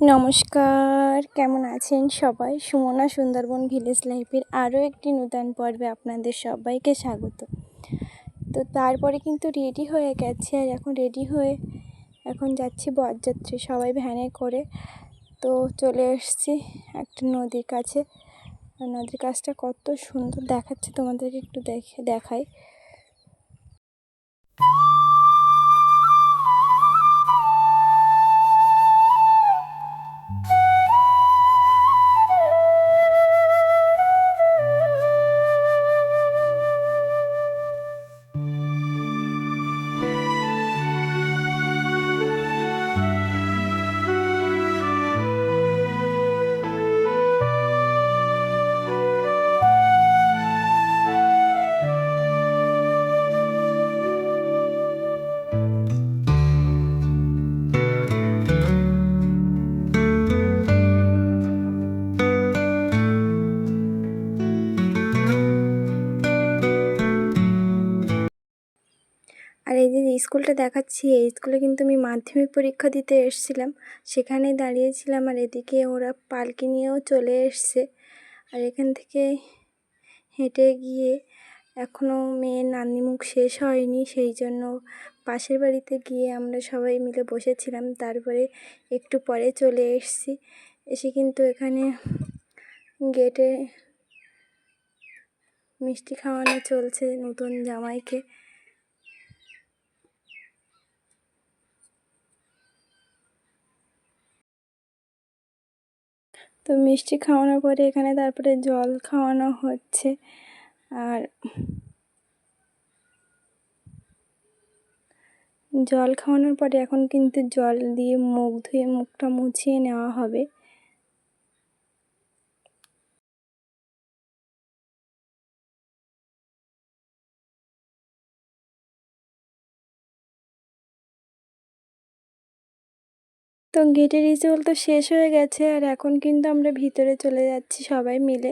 নমস্কার, কেমন আছেন সবাই? সুমনা সুন্দরবন ভিলেজ লাইফের আরও একটি নূতন পর্বে আপনাদের সবাইকে স্বাগত। তো তারপরে কিন্তু রেডি হয়ে গেছি, আর এখন রেডি হয়ে এখন যাচ্ছি বরযাত্রী সবাই ভ্যানে করে। তো চলে এসেছি একটা নদীর কাছে। আর নদীর কাছটা কত সুন্দর দেখাচ্ছে তোমাদেরকে একটু দেখাই। আর এই যে স্কুলটা দেখাচ্ছি, এই স্কুলে কিন্তু আমি মাধ্যমিক পরীক্ষা দিতে এসেছিলাম, সেখানেই দাঁড়িয়েছিলাম। আর এদিকে ওরা পালকি নিয়েও চলে এসছে। আর এখান থেকে হেঁটে গিয়ে এখনও মেয়ের নান্দিমুখ শেষ হয়নি, সেই জন্য পাশের বাড়িতে গিয়ে আমরা সবাই মিলে বসেছিলাম। তারপরে একটু পরে চলে এসেছি। এসে কিন্তু এখানে গেটে মিষ্টি খাওয়ানো চলছে নতুন জামাইকে। তো মিষ্টি খাওয়ানোর পরে এখানে তারপরে জল খাওয়ানো হচ্ছে। আর জল খাওয়ানোর পরে এখন কিন্তু জল দিয়ে মুখ ধুয়ে মুখটা মুছিয়ে নেওয়া হবে। তো গেটের রিচুয়াল তো শেষ হয়ে গেছে, আর এখন কিন্তু আমরা ভিতরে চলে যাচ্ছি সবাই মিলে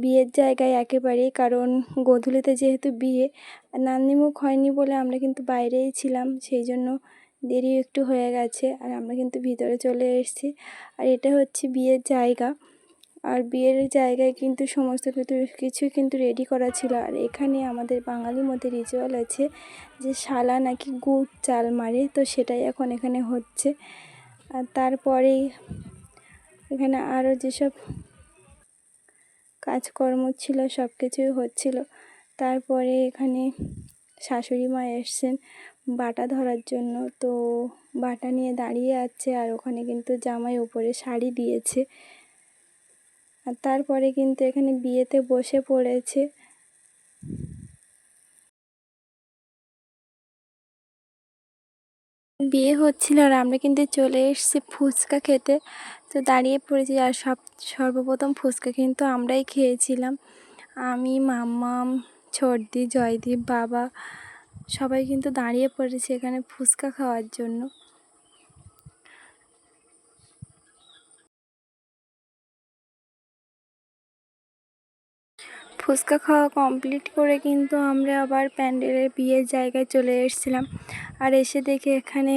বিয়ের জায়গায় একেবারেই। কারণ গোধূলিতে যেহেতু বিয়ে, আর নান্দিমুখ হয়নি বলে আমরা কিন্তু বাইরেই ছিলাম, সেই জন্য দেরি একটু হয়ে গেছে। আর আমরা কিন্তু ভিতরে চলে এসেছি। আর এটা হচ্ছে বিয়ের জায়গা। আর বিয়ের জায়গায় কিন্তু সমস্ত কিছু কিন্তু রেডি করা ছিল। আর এখানে আমাদের বাঙালির মধ্যে রিচুয়াল আছে যে শালা নাকি গুড় চাল মারে, তো সেটাই এখন এখানে হচ্ছে। আর তারপরেই এখানে আরও যেসব কাজকর্ম ছিল সব কিছুই হচ্ছিল। তারপরে এখানে শাশুড়ি মা এসছেন বাটা ধরার জন্য, তো বাটা নিয়ে দাঁড়িয়ে আছে। আর ওখানে কিন্তু জামাই উপরে শাড়ি দিয়েছে। আর তারপরে কিন্তু এখানে বিয়েতে বসে পড়েছে। বিয়ে হচ্ছিল আর আমরা কিন্তু চলে এসেছি ফুচকা খেতে। তো দাঁড়িয়ে পড়েছি, আর সর্বপ্রথম ফুচকা কিন্তু আমরাই খেয়েছিলাম। আমি, মাম্মাম, ছোটদি, জয়দীপ, বাবা সবাই কিন্তু দাঁড়িয়ে পড়েছে এখানে ফুচকা খাওয়ার জন্য। ফুচকা খাওয়া কমপ্লিট করে কিন্তু আমরা আবার প্যান্ডেলের বিয়ের জায়গায় চলে এসেছিলাম। আর এসে দেখে এখানে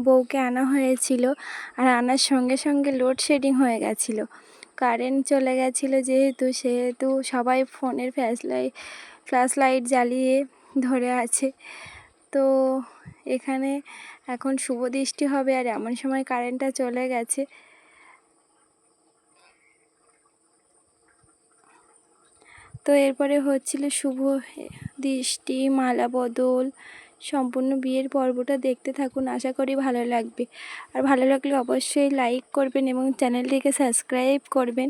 বউকে আনা হয়েছিল, আর আনার সঙ্গে সঙ্গে লোডশেডিং হয়ে গেছিলো, কারেন্ট চলে গেছিলো সেহেতু সবাই ফোনের ফ্ল্যাশ লাইট জ্বালিয়ে ধরে আছে। তো এখানে এখন শুভ দৃষ্টি হবে, আর এমন সময় কারেন্টটা চলে গেছে। তো এরপরে হচ্ছিল শুভ দৃষ্টি, মালা বদল, সম্পূর্ণ বিয়ের পর্বটা দেখতে থাকুন, আশা করি ভালো লাগবে। আর ভালো লাগলে অবশ্যই লাইক করবেন এবং চ্যানেলটিকে সাবস্ক্রাইব করবেন।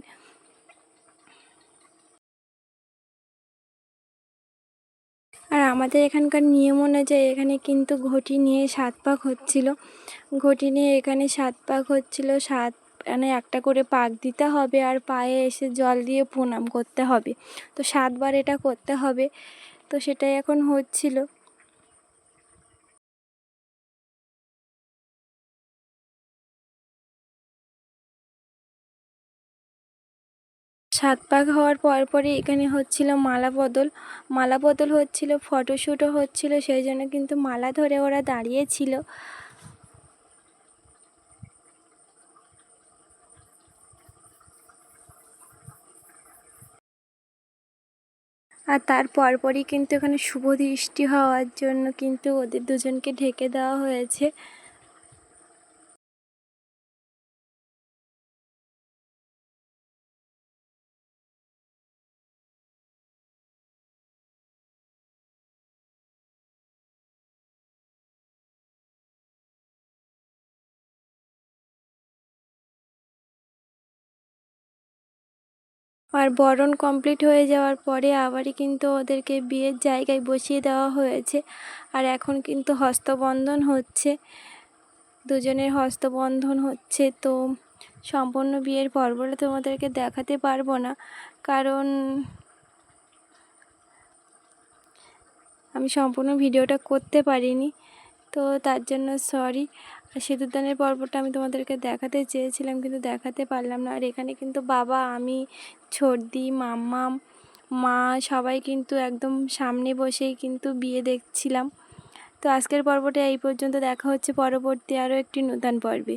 আর আমাদের এখানকার নিয়ম অনুযায়ী এখানে কিন্তু ঘটি নিয়ে 7 পাক হচ্ছিল। ঘটি নিয়ে এখানে 7 পাক হচ্ছিল। মানে একটা করে পাক দিতে হবে, আর পায়ে এসে জল দিয়ে প্রণাম করতে হবে। তো 7 বার এটা করতে হবে, তো সেটাই এখন হচ্ছিল। 7 পাক হওয়ার পরই এখানে হচ্ছিল মালা বদল হচ্ছিল, ফটোশ্যুটও হচ্ছিল, সেই জন্য কিন্তু মালা ধরে ওরা দাঁড়িয়েছিল। আর তার পরপরই কিন্তু এখানে শুভ দৃষ্টি হওয়ার জন্য কিন্তু ওদের দুজনকে ঢেকে দেওয়া হয়েছে। আর বরণ কমপ্লিট হয়ে যাওয়ার পরে আবারই কিন্তু ওদেরকে বিয়ের জায়গায় বসিয়ে দেওয়া হয়েছে। আর এখন কিন্তু হস্তবন্ধন হচ্ছে, দুজনের হস্তবন্ধন হচ্ছে। তো সম্পূর্ণ বিয়ের পর্বটা তোমাদেরকে দেখাতে পারবো না, কারণ আমি সম্পূর্ণ ভিডিওটা করতে পারিনি, তো তার জন্য সরি। আর সিঁদুরদানের পর্বটা আমি তোমাদেরকে দেখাতে চেয়েছিলাম কিন্তু দেখাতে পারলাম না। আর এখানে কিন্তু বাবা, আমি, ছোটদি, মাম্মাম, মা সবাই কিন্তু একদম সামনে বসেই কিন্তু বিয়ে দেখছিলাম। তো আজকের পর্বটা এই পর্যন্ত, দেখা হচ্ছে পরবর্তী আরও একটি নূতন পর্বে।